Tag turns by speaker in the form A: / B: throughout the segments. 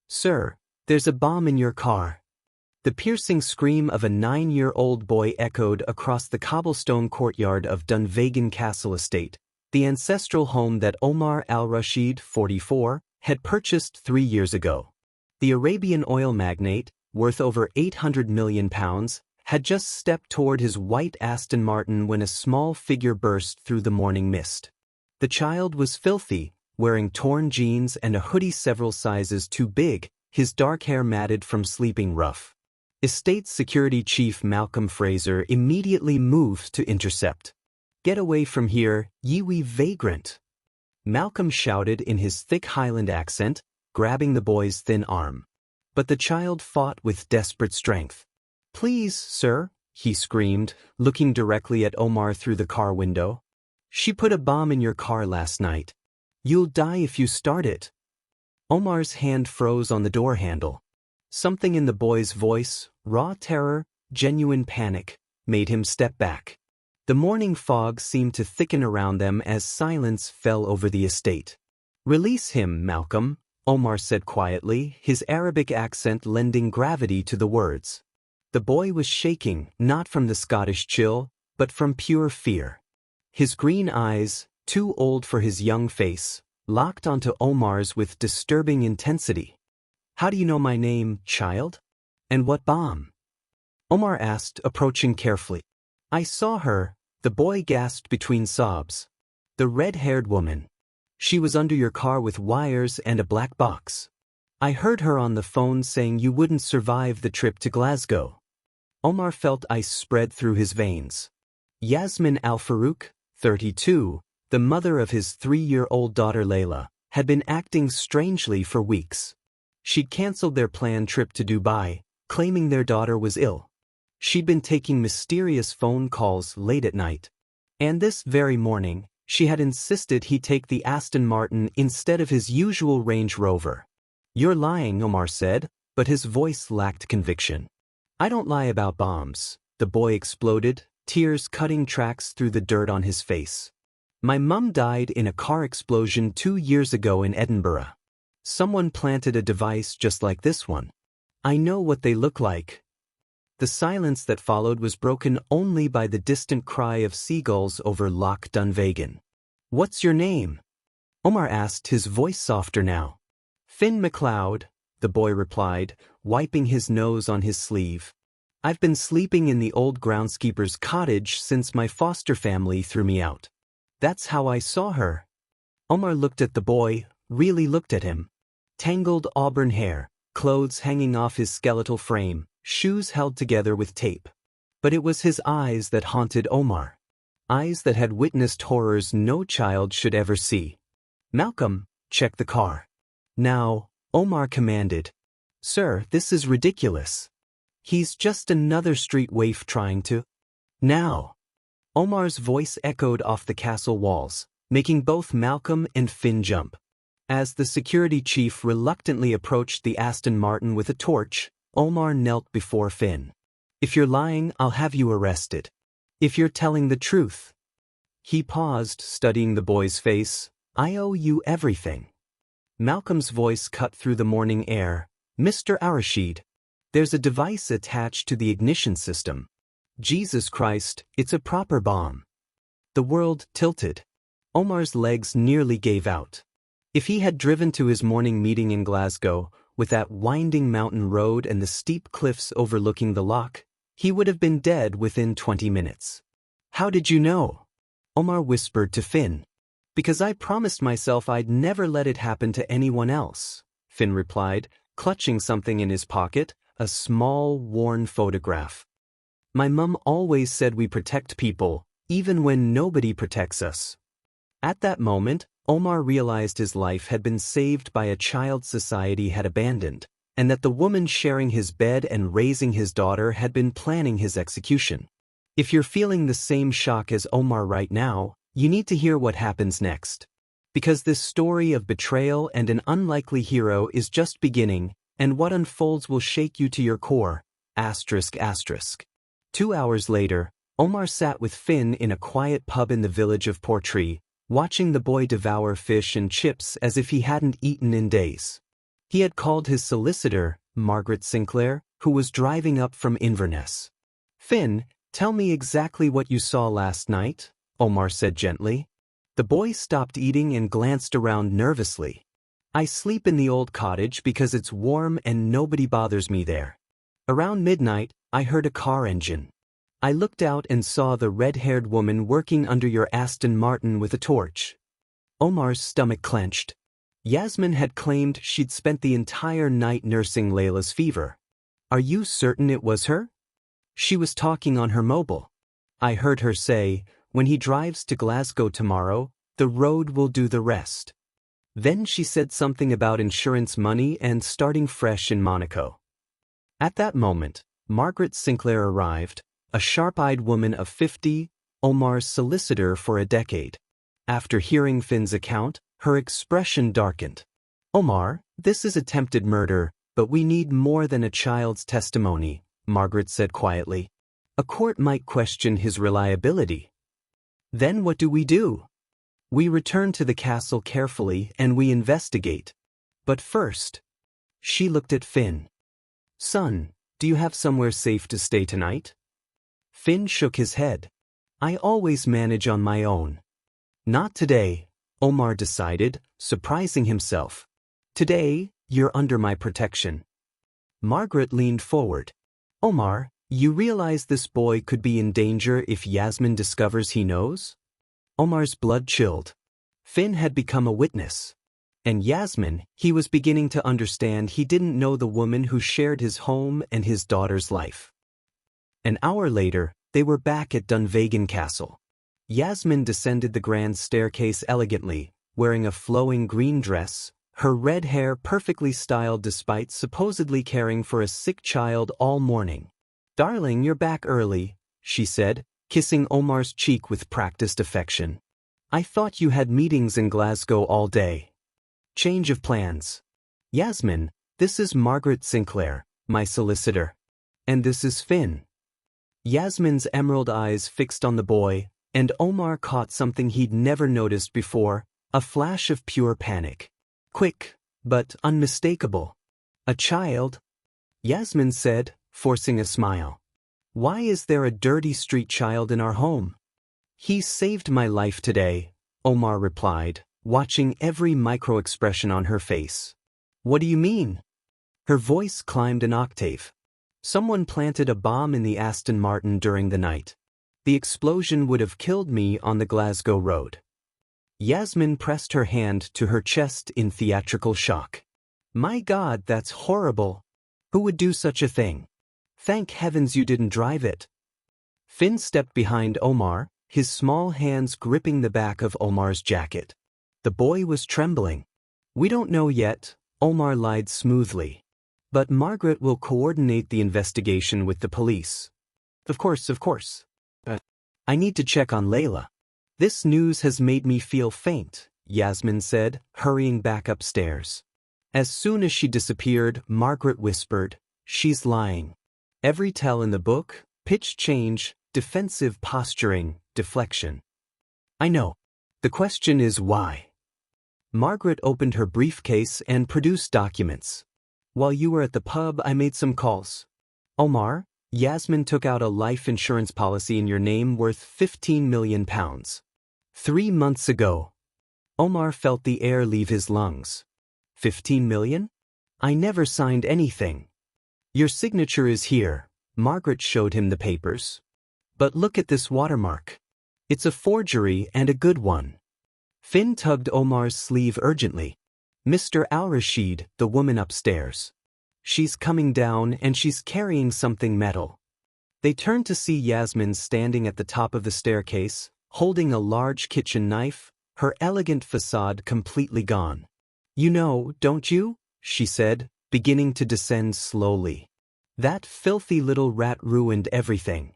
A: "Sir, there's a bomb in your car." The piercing scream of a 9-year-old boy echoed across the cobblestone courtyard of Dunvegan Castle Estate, the ancestral home that Omar al-Rashid, 44, had purchased 3 years ago. The Arabian oil magnate, worth over £800 million, had just stepped toward his white Aston Martin when a small figure burst through the morning mist. The child was filthy, wearing torn jeans and a hoodie several sizes too big, his dark hair matted from sleeping rough. Estate Security Chief Malcolm Fraser immediately moved to intercept. "Get away from here, ye wee vagrant!" Malcolm shouted in his thick Highland accent, grabbing the boy's thin arm. But the child fought with desperate strength. "Please, sir," he screamed, looking directly at Omar through the car window. "She put a bomb in your car last night. You'll die if you start it." Omar's hand froze on the door handle. Something in the boy's voice, raw terror, genuine panic, made him step back. The morning fog seemed to thicken around them as silence fell over the estate. "Release him, Malcolm," Omar said quietly, his Arabic accent lending gravity to the words. The boy was shaking, not from the Scottish chill, but from pure fear. His green eyes, too old for his young face, locked onto Omar's with disturbing intensity. "How do you know my name, child? And what bomb?" Omar asked, approaching carefully. "I saw her," the boy gasped between sobs. "The red-haired woman. She was under your car with wires and a black box. I heard her on the phone saying you wouldn't survive the trip to Glasgow." Omar felt ice spread through his veins. Yasmin Al-Farouk, 32, the mother of his 3-year-old daughter Layla, had been acting strangely for weeks. She'd canceled their planned trip to Dubai, claiming their daughter was ill. She'd been taking mysterious phone calls late at night. And this very morning, she had insisted he take the Aston Martin instead of his usual Range Rover. "You're lying," Omar said, but his voice lacked conviction. "I don't lie about bombs," the boy exploded, tears cutting tracks through the dirt on his face. "My mum died in a car explosion 2 years ago in Edinburgh. Someone planted a device just like this one. I know what they look like." The silence that followed was broken only by the distant cry of seagulls over Loch Dunvegan. "What's your name?" Omar asked, his voice softer now. "Finn MacLeod," the boy replied, wiping his nose on his sleeve. "I've been sleeping in the old groundskeeper's cottage since my foster family threw me out. That's how I saw her." Omar looked at the boy, really looked at him. Tangled auburn hair, clothes hanging off his skeletal frame, shoes held together with tape. But it was his eyes that haunted Omar. Eyes that had witnessed horrors no child should ever see. "Malcolm, check the car." "Now," Omar commanded. "Sir, this is ridiculous. He's just another street waif trying to—" "Now!" Omar's voice echoed off the castle walls, making both Malcolm and Finn jump. As the security chief reluctantly approached the Aston Martin with a torch, Omar knelt before Finn. "If you're lying, I'll have you arrested. If you're telling the truth." He paused, studying the boy's face. "I owe you everything." Malcolm's voice cut through the morning air. "Mr. Al-Rashid, there's a device attached to the ignition system. Jesus Christ, it's a proper bomb." The world tilted. Omar's legs nearly gave out. If he had driven to his morning meeting in Glasgow, with that winding mountain road and the steep cliffs overlooking the loch, he would have been dead within 20 minutes. "How did you know?" Omar whispered to Finn. "Because I promised myself I'd never let it happen to anyone else," Finn replied, clutching something in his pocket, a small, worn photograph. "My mum always said we protect people, even when nobody protects us." At that moment, Omar realized his life had been saved by a child society had abandoned, and that the woman sharing his bed and raising his daughter had been planning his execution. If you're feeling the same shock as Omar right now, you need to hear what happens next. Because this story of betrayal and an unlikely hero is just beginning, and what unfolds will shake you to your core. ***. 2 hours later, Omar sat with Finn in a quiet pub in the village of Portree, watching the boy devour fish and chips as if he hadn't eaten in days. He had called his solicitor, Margaret Sinclair, who was driving up from Inverness. "Finn, tell me exactly what you saw last night," Omar said gently. The boy stopped eating and glanced around nervously. "I sleep in the old cottage because it's warm and nobody bothers me there. Around midnight, I heard a car engine. I looked out and saw the red-haired woman working under your Aston Martin with a torch." Omar's stomach clenched. Yasmin had claimed she'd spent the entire night nursing Layla's fever. "Are you certain it was her?" "She was talking on her mobile. I heard her say, when he drives to Glasgow tomorrow, the road will do the rest. Then she said something about insurance money and starting fresh in Monaco." At that moment, Margaret Sinclair arrived, a sharp-eyed woman of 50, Omar's solicitor for a decade. After hearing Finn's account, her expression darkened. "Omar, this is attempted murder, but we need more than a child's testimony," Margaret said quietly. "A court might question his reliability." "Then what do we do?" "We return to the castle carefully and we investigate. But first..." She looked at Finn. "Son, do you have somewhere safe to stay tonight?" Finn shook his head. "I always manage on my own." "Not today," Omar decided, surprising himself. "Today, you're under my protection." Margaret leaned forward. "Omar, you realize this boy could be in danger if Yasmin discovers he knows?" Omar's blood chilled. Finn had become a witness. And Yasmin, he was beginning to understand he didn't know the woman who shared his home and his daughter's life. An hour later, they were back at Dunvegan Castle. Yasmin descended the grand staircase elegantly, wearing a flowing green dress, her red hair perfectly styled despite supposedly caring for a sick child all morning. "Darling, you're back early," she said, kissing Omar's cheek with practiced affection. "I thought you had meetings in Glasgow all day." "Change of plans. Yasmin, this is Margaret Sinclair, my solicitor. And this is Finn." Yasmin's emerald eyes fixed on the boy, and Omar caught something he'd never noticed before, a flash of pure panic. Quick, but unmistakable. "A child?" Yasmin said, forcing a smile. "Why is there a dirty street child in our home?" "He saved my life today," Omar replied, watching every micro-expression on her face. "What do you mean?" Her voice climbed an octave. "Someone planted a bomb in the Aston Martin during the night. The explosion would have killed me on the Glasgow road." Yasmin pressed her hand to her chest in theatrical shock. "My God, that's horrible. Who would do such a thing? Thank heavens you didn't drive it." Finn stepped behind Omar, his small hands gripping the back of Omar's jacket. The boy was trembling. "We don't know yet," Omar lied smoothly. "But Margaret will coordinate the investigation with the police." Of course. But I need to check on Layla." "This news has made me feel faint," Yasmin said, hurrying back upstairs. As soon as she disappeared, Margaret whispered, "She's lying. Every tell in the book, pitch change, defensive posturing, deflection." "I know. The question is why?" Margaret opened her briefcase and produced documents. "While you were at the pub, I made some calls. Omar, Yasmin took out a life insurance policy in your name worth £15 million. 3 months ago." Omar felt the air leave his lungs. 15 million? I never signed anything." "Your signature is here." Margaret showed him the papers. "But look at this watermark. It's a forgery and a good one." Finn tugged Omar's sleeve urgently. "Mr. Al-Rashid, the woman upstairs. She's coming down and she's carrying something metal." They turned to see Yasmin standing at the top of the staircase, holding a large kitchen knife, her elegant facade completely gone. "You know, don't you?" she said, beginning to descend slowly. "That filthy little rat ruined everything."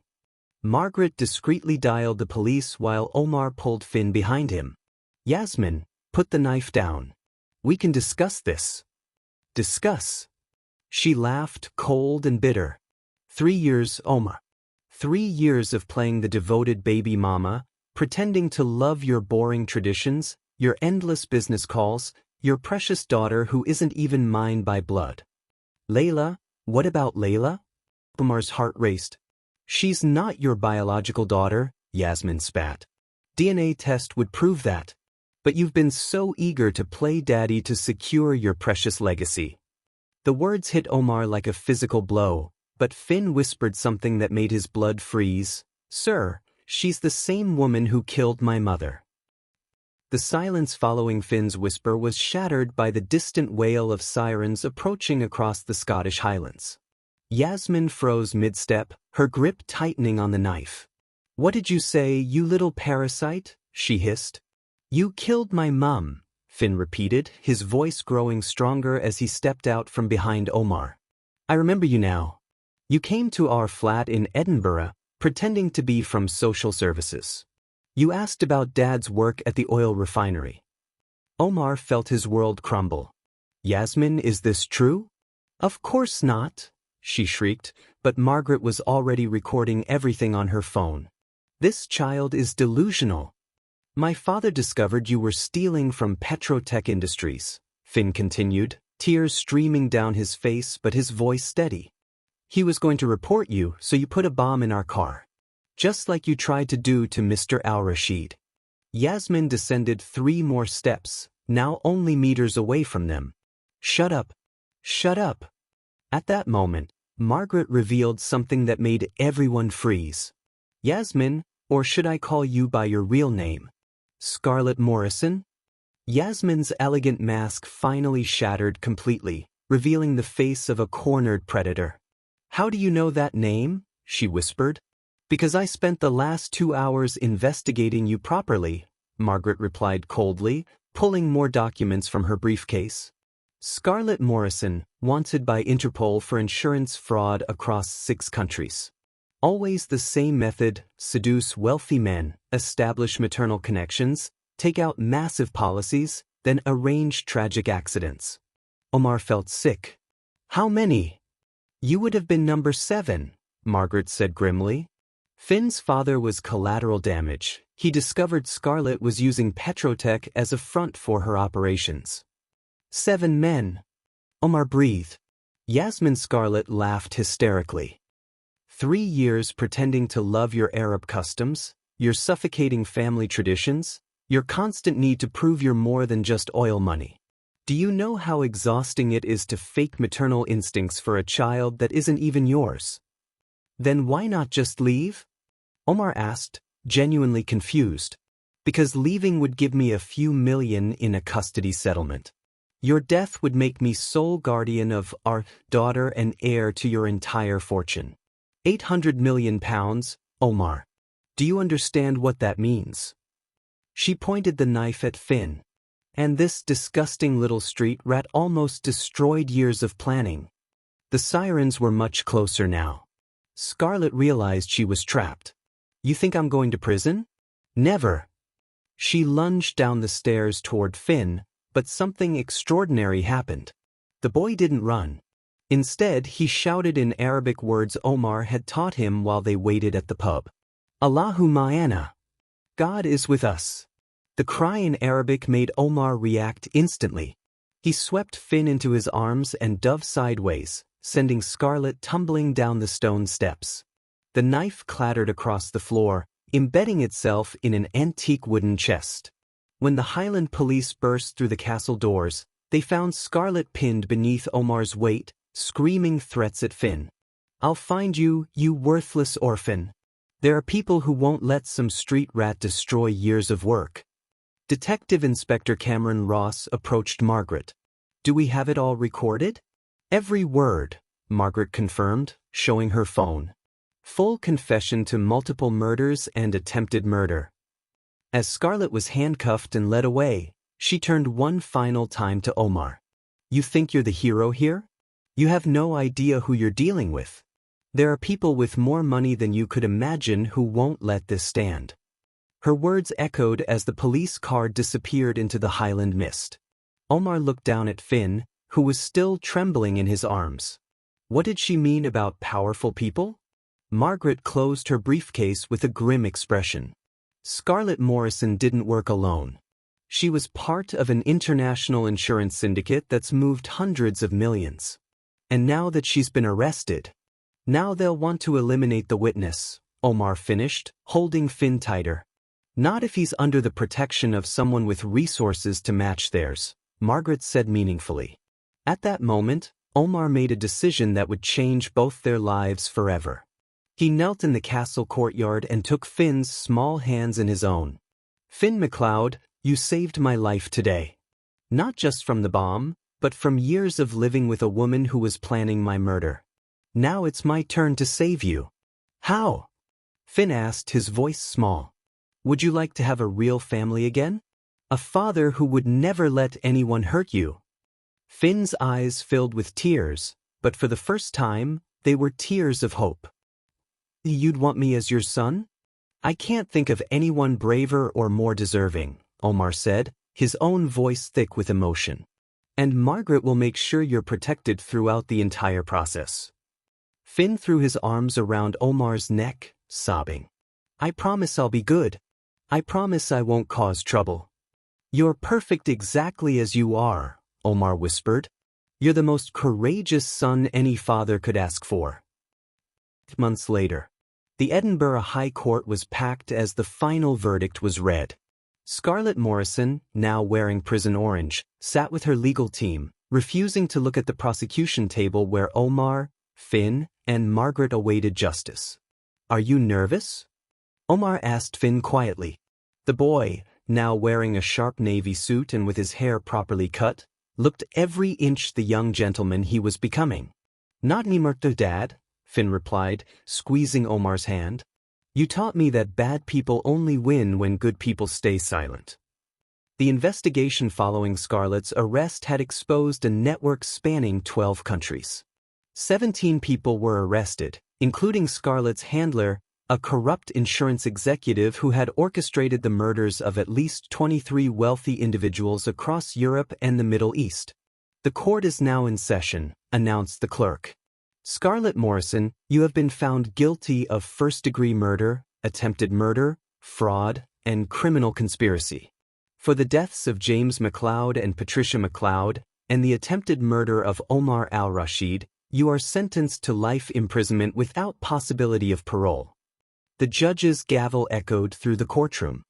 A: Margaret discreetly dialed the police while Omar pulled Finn behind him. "Yasmin, put the knife down. We can discuss this." "Discuss?" She laughed, cold and bitter. 3 years, Omar. 3 years of playing the devoted baby mama, pretending to love your boring traditions, your endless business calls, Your precious daughter who isn't even mine by blood. Layla? What about Layla? Omar's heart raced. She's not your biological daughter, Yasmin spat. DNA test would prove that. But you've been so eager to play daddy to secure your precious legacy. The words hit Omar like a physical blow, but Finn whispered something that made his blood freeze. Sir, she's the same woman who killed my mother. The silence following Finn's whisper was shattered by the distant wail of sirens approaching across the Scottish Highlands. Yasmin froze mid-step, her grip tightening on the knife. What did you say, you little parasite? She hissed. You killed my mum, Finn repeated, his voice growing stronger as he stepped out from behind Omar. I remember you now. You came to our flat in Edinburgh, pretending to be from social services. You asked about Dad's work at the oil refinery. Omar felt his world crumble. Yasmin, is this true? Of course not, she shrieked, but Margaret was already recording everything on her phone. This child is delusional. My father discovered you were stealing from Petrotech Industries, Finn continued, tears streaming down his face but his voice steady. He was going to report you, so you put a bomb in our car. Just like you tried to do to Mr. Al-Rashid. Yasmin descended 3 more steps, now only meters away from them. Shut up. Shut up. At that moment, Margaret revealed something that made everyone freeze. Yasmin, or should I call you by your real name? Scarlett Morrison? Yasmin's elegant mask finally shattered completely, revealing the face of a cornered predator. How do you know that name? She whispered. Because I spent the last 2 hours investigating you properly, Margaret replied coldly, pulling more documents from her briefcase. Scarlett Morrison, wanted by Interpol for insurance fraud across 6 countries. Always the same method: seduce wealthy men, establish maternal connections, take out massive policies, then arrange tragic accidents. Omar felt sick. How many? You would have been number 7, Margaret said grimly. Finn's father was collateral damage. He discovered Scarlett was using Petrotech as a front for her operations. 7 men. Omar breathed. Yasmin Scarlett laughed hysterically. 3 years pretending to love your Arab customs, your suffocating family traditions, your constant need to prove you're more than just oil money. Do you know how exhausting it is to fake maternal instincts for a child that isn't even yours? Then why not just leave? Omar asked, genuinely confused. Because leaving would give me a few million in a custody settlement. Your death would make me sole guardian of our daughter and heir to your entire fortune. 800 million pounds, Omar. Do you understand what that means? She pointed the knife at Finn. And this disgusting little street rat almost destroyed years of planning. The sirens were much closer now. Scarlett realized she was trapped. You think I'm going to prison? Never. She lunged down the stairs toward Finn, but something extraordinary happened. The boy didn't run. Instead, he shouted in Arabic words Omar had taught him while they waited at the pub. Allahu ma'ana. God is with us. The cry in Arabic made Omar react instantly. He swept Finn into his arms and dove sideways, sending Scarlett tumbling down the stone steps. The knife clattered across the floor, embedding itself in an antique wooden chest. When the Highland police burst through the castle doors, they found Scarlett pinned beneath Omar's weight, screaming threats at Finn. I'll find you, you worthless orphan. There are people who won't let some street rat destroy years of work. Detective Inspector Cameron Ross approached Margaret. Do we have it all recorded? Every word, Margaret confirmed, showing her phone. Full confession to multiple murders and attempted murder. As Scarlett was handcuffed and led away, she turned one final time to Omar. You think you're the hero here? You have no idea who you're dealing with. There are people with more money than you could imagine who won't let this stand. Her words echoed as the police car disappeared into the Highland mist. Omar looked down at Finn, who was still trembling in his arms. What did she mean about powerful people? Margaret closed her briefcase with a grim expression. Scarlett Morrison didn't work alone. She was part of an international insurance syndicate that's moved hundreds of millions. And now that she's been arrested, now they'll want to eliminate the witness, Omar finished, holding Finn tighter. Not if he's under the protection of someone with resources to match theirs, Margaret said meaningfully. At that moment, Omar made a decision that would change both their lives forever. He knelt in the castle courtyard and took Finn's small hands in his own. Finn MacLeod, you saved my life today. Not just from the bomb, but from years of living with a woman who was planning my murder. Now it's my turn to save you. How? Finn asked, his voice small. Would you like to have a real family again? A father who would never let anyone hurt you? Finn's eyes filled with tears, but for the first time, they were tears of hope. You'd want me as your son? I can't think of anyone braver or more deserving, Omar said, his own voice thick with emotion. And Margaret will make sure you're protected throughout the entire process. Finn threw his arms around Omar's neck, sobbing. I promise I'll be good. I promise I won't cause trouble. You're perfect exactly as you are, Omar whispered. You're the most courageous son any father could ask for. Months later, the Edinburgh High Court was packed as the final verdict was read. Scarlett Morrison, now wearing prison orange, sat with her legal team, refusing to look at the prosecution table where Omar, Finn, and Margaret awaited justice. Are you nervous? Omar asked Finn quietly. The boy, now wearing a sharp navy suit and with his hair properly cut, looked every inch the young gentleman he was becoming. Not anymore, Dad, Finn replied, squeezing Omar's hand. You taught me that bad people only win when good people stay silent. The investigation following Scarlett's arrest had exposed a network spanning 12 countries. 17 people were arrested, including Scarlett's handler, a corrupt insurance executive who had orchestrated the murders of at least 23 wealthy individuals across Europe and the Middle East. The court is now in session, announced the clerk. Scarlett Morrison, you have been found guilty of first-degree murder, attempted murder, fraud, and criminal conspiracy. For the deaths of James MacLeod and Patricia MacLeod, and the attempted murder of Omar al-Rashid, you are sentenced to life imprisonment without possibility of parole. The judge's gavel echoed through the courtroom.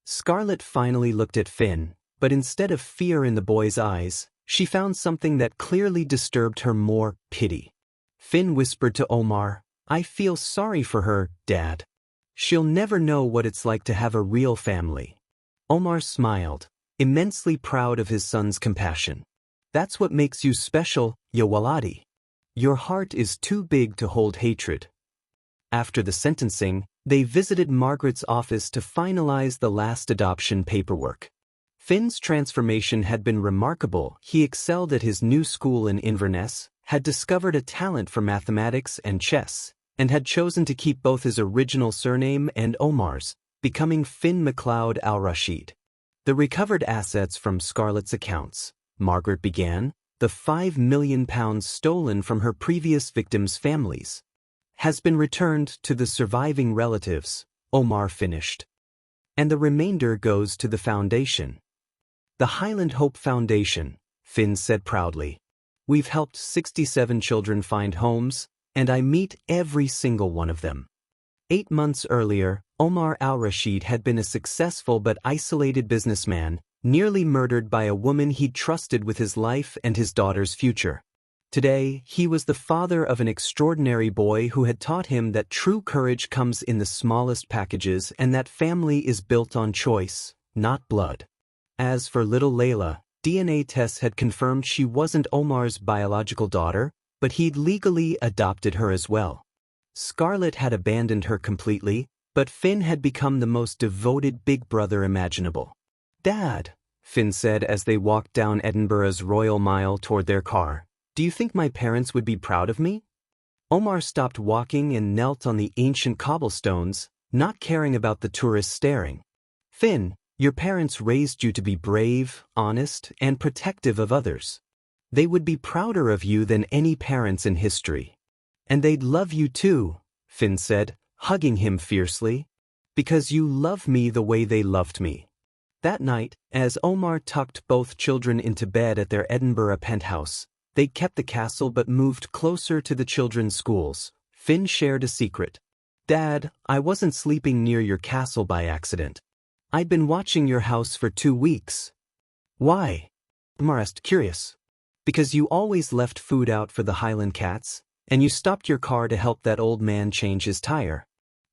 A: Scarlett finally looked at Finn, but instead of fear in the boy's eyes, she found something that clearly disturbed her more: pity. Finn whispered to Omar, I feel sorry for her, Dad. She'll never know what it's like to have a real family. Omar smiled, immensely proud of his son's compassion. That's what makes you special, ya Waladi. Your heart is too big to hold hatred. After the sentencing, they visited Margaret's office to finalize the last adoption paperwork. Finn's transformation had been remarkable. He excelled at his new school in Inverness, had discovered a talent for mathematics and chess, and had chosen to keep both his original surname and Omar's, becoming Finn MacLeod al-Rashid. The recovered assets from Scarlett's accounts, Margaret began, the £5 million stolen from her previous victims' families, has been returned to the surviving relatives, Omar finished. And the remainder goes to the foundation. The Highland Hope Foundation, Finn said proudly. We've helped 67 children find homes, and I meet every single one of them. 8 months earlier, Omar al-Rashid had been a successful but isolated businessman, nearly murdered by a woman he'd trusted with his life and his daughter's future. Today, he was the father of an extraordinary boy who had taught him that true courage comes in the smallest packages and that family is built on choice, not blood. As for little Layla, DNA tests had confirmed she wasn't Omar's biological daughter, but he'd legally adopted her as well. Scarlett had abandoned her completely, but Finn had become the most devoted big brother imaginable. Dad, Finn said as they walked down Edinburgh's Royal Mile toward their car, do you think my parents would be proud of me? Omar stopped walking and knelt on the ancient cobblestones, not caring about the tourists staring. Finn, your parents raised you to be brave, honest, and protective of others. They would be prouder of you than any parents in history. And they'd love you too, Finn said, hugging him fiercely. Because you love me the way they loved me. That night, as Omar tucked both children into bed at their Edinburgh penthouse, they kept the castle but moved closer to the children's schools. Finn shared a secret. "Dad, I wasn't sleeping near your castle by accident. I'd been watching your house for 2 weeks." "Why?" Omar asked, curious. "Because you always left food out for the Highland cats, and you stopped your car to help that old man change his tire.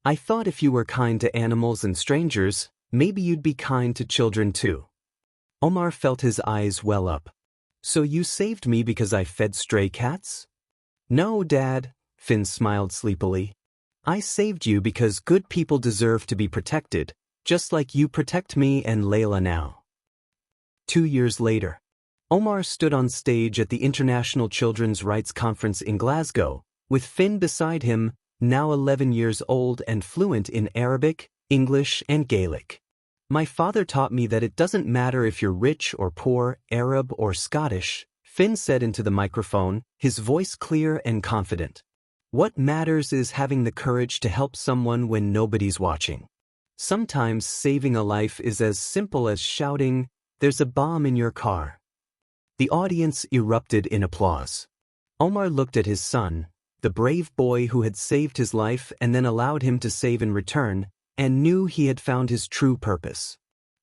A: I thought if you were kind to animals and strangers, maybe you'd be kind to children too." Omar felt his eyes well up. "So you saved me because I fed stray cats?" "No, Dad," Finn smiled sleepily. "I saved you because good people deserve to be protected, just like you protect me and Layla now." 2 years later, Omar stood on stage at the International Children's Rights Conference in Glasgow, with Finn beside him, now 11 years old and fluent in Arabic, English, and Gaelic. "My father taught me that it doesn't matter if you're rich or poor, Arab or Scottish," Finn said into the microphone, his voice clear and confident. "What matters is having the courage to help someone when nobody's watching. Sometimes saving a life is as simple as shouting, 'There's a bomb in your car.'" The audience erupted in applause. Omar looked at his son, the brave boy who had saved his life and then allowed him to save in return, and knew he had found his true purpose.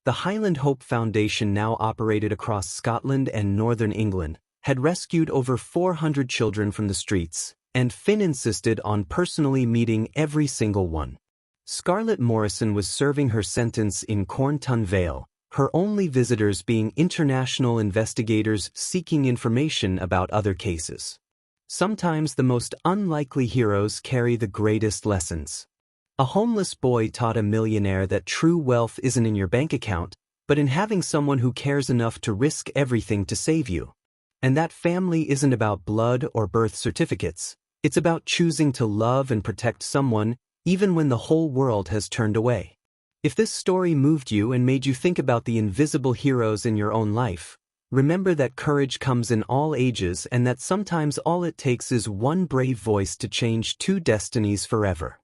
A: The Highland Hope Foundation, now operated across Scotland and northern England, had rescued over 400 children from the streets, and Finn insisted on personally meeting every single one. Scarlett Morrison was serving her sentence in Cornton Vale, her only visitors being international investigators seeking information about other cases. Sometimes the most unlikely heroes carry the greatest lessons. A homeless boy taught a millionaire that true wealth isn't in your bank account, but in having someone who cares enough to risk everything to save you. And that family isn't about blood or birth certificates. It's about choosing to love and protect someone, even when the whole world has turned away. If this story moved you and made you think about the invisible heroes in your own life, remember that courage comes in all ages and that sometimes all it takes is one brave voice to change 2 destinies forever.